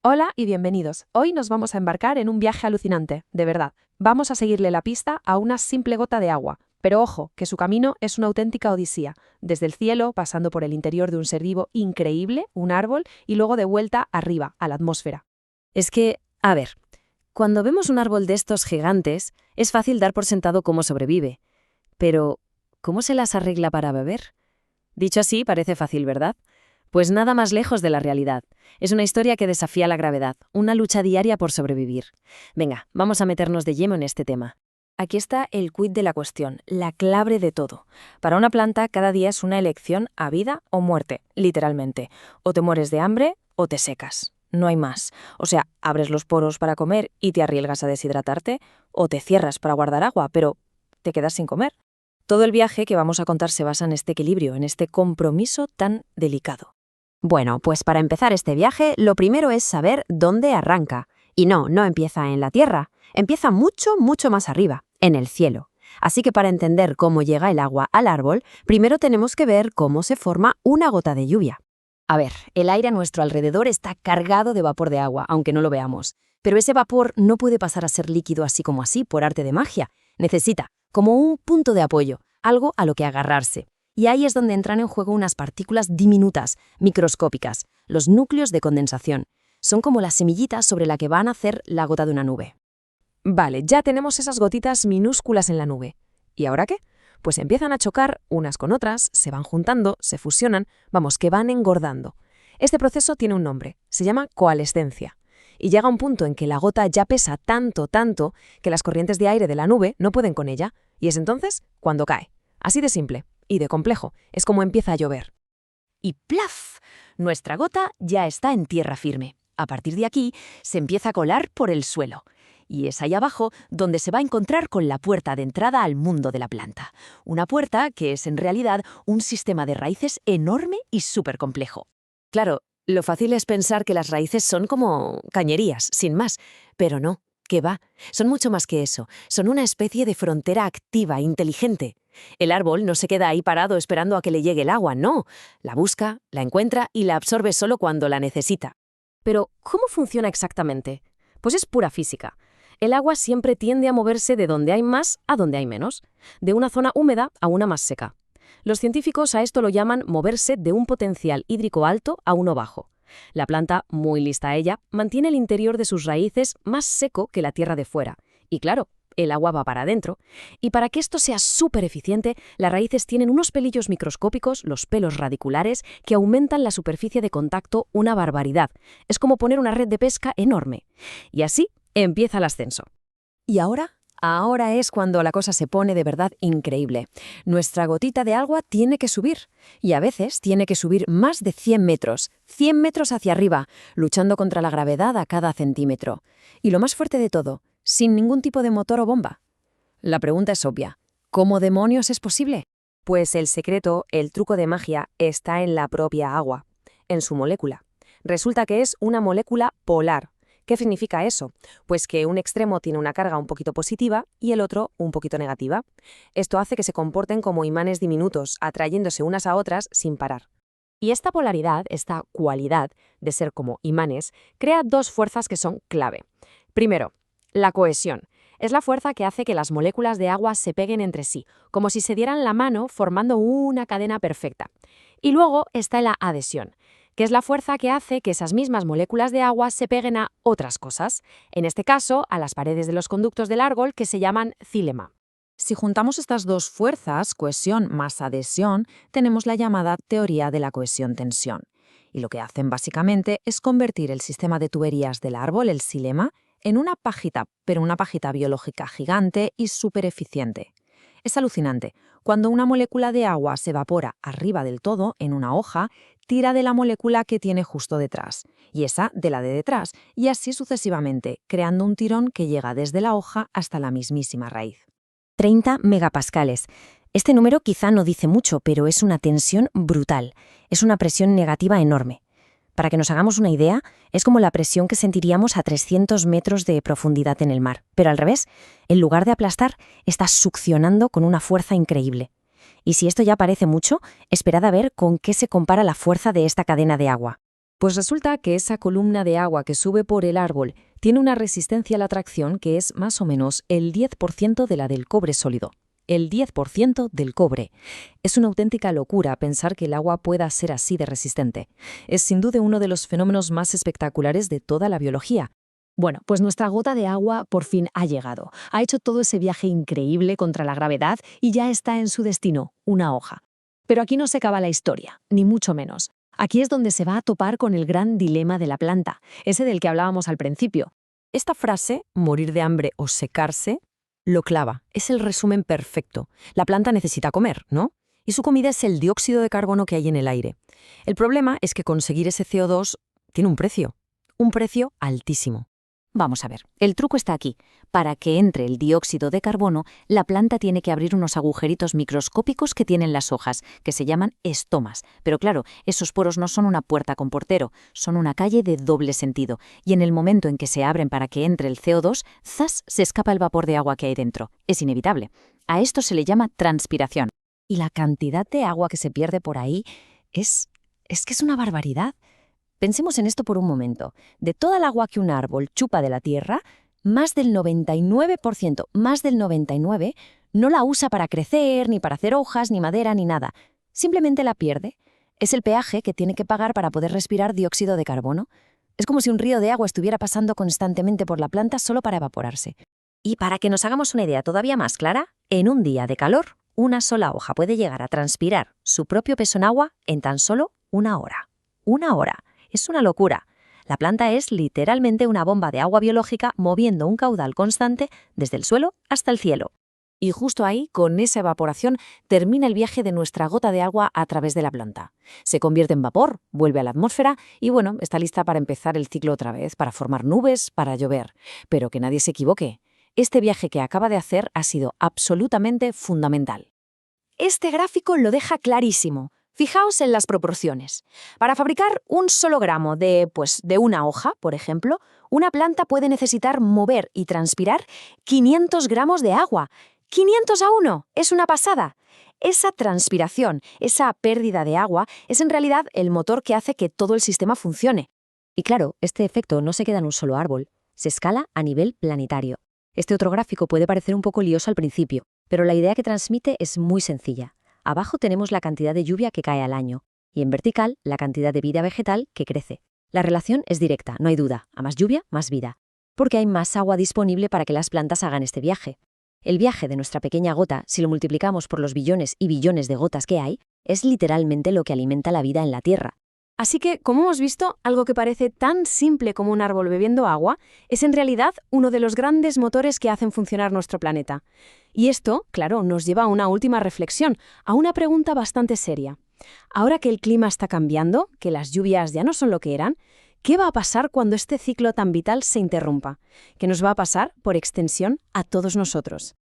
Hola y bienvenidos. Hoy nos vamos a embarcar en un viaje alucinante, de verdad. Vamos a seguirle la pista a una simple gota de agua. Pero ojo, que su camino es una auténtica odisea, desde el cielo, pasando por el interior de un ser vivo increíble, un árbol, y luego de vuelta arriba, a la atmósfera. Es que, a ver, cuando vemos un árbol de estos gigantes, es fácil dar por sentado cómo sobrevive. Pero, ¿cómo se las arregla para beber? Dicho así, parece fácil, ¿verdad? Pues nada más lejos de la realidad. Es una historia que desafía la gravedad, una lucha diaria por sobrevivir. Venga, vamos a meternos de lleno en este tema. Aquí está el quid de la cuestión, la clave de todo. Para una planta, cada día es una elección a vida o muerte, literalmente. O te mueres de hambre o te secas. No hay más. O sea, abres los poros para comer y te arriesgas a deshidratarte, o te cierras para guardar agua, pero te quedas sin comer. Todo el viaje que vamos a contar se basa en este equilibrio, en este compromiso tan delicado. Bueno, pues para empezar este viaje, lo primero es saber dónde arranca. Y no empieza en la Tierra, empieza mucho, mucho más arriba, en el cielo. Así que para entender cómo llega el agua al árbol, primero tenemos que ver cómo se forma una gota de lluvia. A ver, el aire a nuestro alrededor está cargado de vapor de agua, aunque no lo veamos. Pero ese vapor no puede pasar a ser líquido así como así, por arte de magia. Necesita como un punto de apoyo, algo a lo que agarrarse. Y ahí es donde entran en juego unas partículas diminutas, microscópicas, los núcleos de condensación. Son como las semillitas sobre la que va a nacer la gota de una nube. Vale, ya tenemos esas gotitas minúsculas en la nube. ¿Y ahora qué? Pues empiezan a chocar unas con otras, se van juntando, se fusionan, vamos, que van engordando. Este proceso tiene un nombre, se llama coalescencia. Y llega un punto en que la gota ya pesa tanto, que las corrientes de aire de la nube no pueden con ella, y es entonces cuando cae. Así de simple y de complejo, es como empieza a llover. Y ¡plaf! Nuestra gota ya está en tierra firme. A partir de aquí, se empieza a colar por el suelo. Y es ahí abajo donde se va a encontrar con la puerta de entrada al mundo de la planta. Una puerta que es en realidad un sistema de raíces enorme y súper complejo. Claro, lo fácil es pensar que las raíces son como cañerías, sin más. Pero no, ¿qué va? Son mucho más que eso. Son una especie de frontera activa, inteligente. El árbol no se queda ahí parado esperando a que le llegue el agua, no. La busca, la encuentra y la absorbe solo cuando la necesita. Pero, ¿cómo funciona exactamente? Pues es pura física. El agua siempre tiende a moverse de donde hay más a donde hay menos, de una zona húmeda a una más seca. Los científicos a esto lo llaman moverse de un potencial hídrico alto a uno bajo. La planta, muy lista ella, mantiene el interior de sus raíces más seco que la tierra de fuera. Y claro, el agua va para adentro. Y para que esto sea súper eficiente, las raíces tienen unos pelillos microscópicos, los pelos radiculares, que aumentan la superficie de contacto una barbaridad. Es como poner una red de pesca enorme. Y así empieza el ascenso. ¿Y ahora? Ahora es cuando la cosa se pone de verdad increíble. Nuestra gotita de agua tiene que subir. Y a veces tiene que subir más de 100 metros. 100 metros hacia arriba, luchando contra la gravedad a cada centímetro. Y lo más fuerte de todo, sin ningún tipo de motor o bomba. La pregunta es obvia. ¿Cómo demonios es posible? Pues el secreto, el truco de magia, está en la propia agua, en su molécula. Resulta que es una molécula polar. ¿Qué significa eso? Pues que un extremo tiene una carga un poquito positiva y el otro un poquito negativa. Esto hace que se comporten como imanes diminutos, atrayéndose unas a otras sin parar. Y esta polaridad, esta cualidad de ser como imanes, crea dos fuerzas que son clave. Primero, la cohesión. Es la fuerza que hace que las moléculas de agua se peguen entre sí, como si se dieran la mano formando una cadena perfecta. Y luego está la adhesión, que es la fuerza que hace que esas mismas moléculas de agua se peguen a otras cosas, en este caso a las paredes de los conductos del árbol que se llaman xilema. Si juntamos estas dos fuerzas, cohesión más adhesión, tenemos la llamada teoría de la cohesión-tensión. Y lo que hacen básicamente es convertir el sistema de tuberías del árbol, el xilema, en una pajita, pero una pajita biológica gigante y súper eficiente. Es alucinante. Cuando una molécula de agua se evapora arriba del todo, en una hoja, tira de la molécula que tiene justo detrás, y esa de la de detrás, y así sucesivamente, creando un tirón que llega desde la hoja hasta la mismísima raíz. 30 megapascales. Este número quizá no dice mucho, pero es una tensión brutal. Es una presión negativa enorme. Para que nos hagamos una idea, es como la presión que sentiríamos a 300 metros de profundidad en el mar. Pero al revés, en lugar de aplastar, está succionando con una fuerza increíble. Y si esto ya parece mucho, esperad a ver con qué se compara la fuerza de esta cadena de agua. Pues resulta que esa columna de agua que sube por el árbol tiene una resistencia a la tracción que es más o menos el 10% de la del cobre sólido. El 10% del cobre. Es una auténtica locura pensar que el agua pueda ser así de resistente. Es sin duda uno de los fenómenos más espectaculares de toda la biología. Bueno, pues nuestra gota de agua por fin ha llegado. Ha hecho todo ese viaje increíble contra la gravedad y ya está en su destino, una hoja. Pero aquí no se acaba la historia, ni mucho menos. Aquí es donde se va a topar con el gran dilema de la planta, ese del que hablábamos al principio. Esta frase, morir de hambre o secarse, lo clava. Es el resumen perfecto. La planta necesita comer, ¿no? Y su comida es el dióxido de carbono que hay en el aire. El problema es que conseguir ese CO2 tiene un precio altísimo. Vamos a ver, el truco está aquí. Para que entre el dióxido de carbono, la planta tiene que abrir unos agujeritos microscópicos que tienen las hojas, que se llaman estomas. Pero claro, esos poros no son una puerta con portero, son una calle de doble sentido. Y en el momento en que se abren para que entre el CO2, ¡zas!, se escapa el vapor de agua que hay dentro. Es inevitable. A esto se le llama transpiración. Y la cantidad de agua que se pierde por ahí es que es una barbaridad. Pensemos en esto por un momento. De toda el agua que un árbol chupa de la tierra, más del 99%, más del 99%, no la usa para crecer, ni para hacer hojas, ni madera, ni nada. Simplemente la pierde. Es el peaje que tiene que pagar para poder respirar dióxido de carbono. Es como si un río de agua estuviera pasando constantemente por la planta solo para evaporarse. Y para que nos hagamos una idea todavía más clara, en un día de calor, una sola hoja puede llegar a transpirar su propio peso en agua en tan solo una hora. ¡Una hora! Es una locura. La planta es literalmente una bomba de agua biológica moviendo un caudal constante desde el suelo hasta el cielo. Y justo ahí, con esa evaporación, termina el viaje de nuestra gota de agua a través de la planta. Se convierte en vapor, vuelve a la atmósfera y bueno, está lista para empezar el ciclo otra vez, para formar nubes, para llover. Pero que nadie se equivoque. Este viaje que acaba de hacer ha sido absolutamente fundamental. Este gráfico lo deja clarísimo. Fijaos en las proporciones. Para fabricar un solo gramo de una hoja, por ejemplo, una planta puede necesitar mover y transpirar 500 gramos de agua. ¡500 a 1! ¡Es una pasada! Esa transpiración, esa pérdida de agua, es en realidad el motor que hace que todo el sistema funcione. Y claro, este efecto no se queda en un solo árbol, se escala a nivel planetario. Este otro gráfico puede parecer un poco lioso al principio, pero la idea que transmite es muy sencilla. Abajo tenemos la cantidad de lluvia que cae al año, y en vertical la cantidad de vida vegetal que crece. La relación es directa, no hay duda, a más lluvia, más vida, porque hay más agua disponible para que las plantas hagan este viaje. El viaje de nuestra pequeña gota, si lo multiplicamos por los billones y billones de gotas que hay, es literalmente lo que alimenta la vida en la Tierra. Así que, como hemos visto, algo que parece tan simple como un árbol bebiendo agua es en realidad uno de los grandes motores que hacen funcionar nuestro planeta. Y esto, claro, nos lleva a una última reflexión, a una pregunta bastante seria. Ahora que el clima está cambiando, que las lluvias ya no son lo que eran, ¿qué va a pasar cuando este ciclo tan vital se interrumpa? ¿Qué nos va a pasar, por extensión, a todos nosotros?